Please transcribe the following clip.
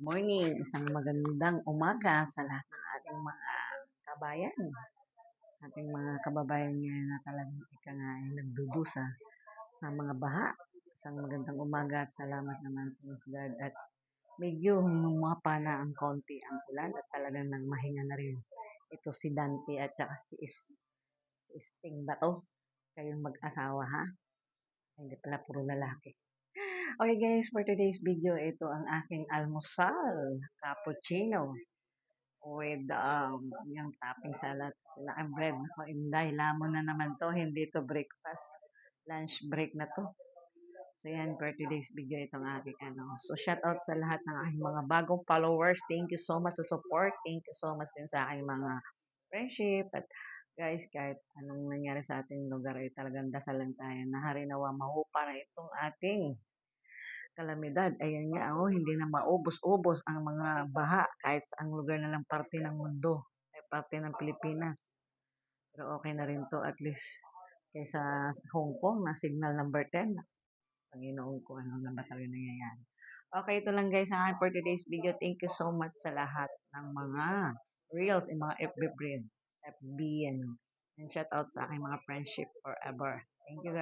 Morning, isang magandang umaga sa lahat ng ating mga kabayan, ating mga kababayan ngayon na talagang ika nga ay nagdudusa sa mga baha. Isang magandang umaga at salamat naman po God at medyo humumapa na ang konti ang ulan at talagang nang mahinga na rin. Ito si Dante at saka si Sting ba to? Kayong mag-asawa ha? Hindi pala puro lalaki. Okay guys, for today's video, ito ang aking almusal, cappuccino with yung topping salad sila ang bread. Ako, inday, lamon na naman to, hindi to breakfast. Lunch break na to. So yan, for today's video, itong aking ano. So shout out sa lahat ng aking mga bagong followers. Thank you so much sa support. Thank you so much din sa aking mga friendship. At guys, kahit anong nangyari sa ating lugar, ay talagang dasalan tayo na harinawa mahupa na itong ating kalamidad. Ayan nga, oh, hindi na maubos-ubos ang mga baha kahit sa ang lugar na lang parte ng mundo, ay parte ng Pilipinas. Pero okay na rin to at least kaysa sa Hong Kong na signal number 10. Panginoon ko, ano na ba talaga nangyayari. Okay, ito lang guys for today's video. Thank you so much sa lahat ng mga reels, yung mga FB and shout out sa aking mga friendship forever. Thank you guys.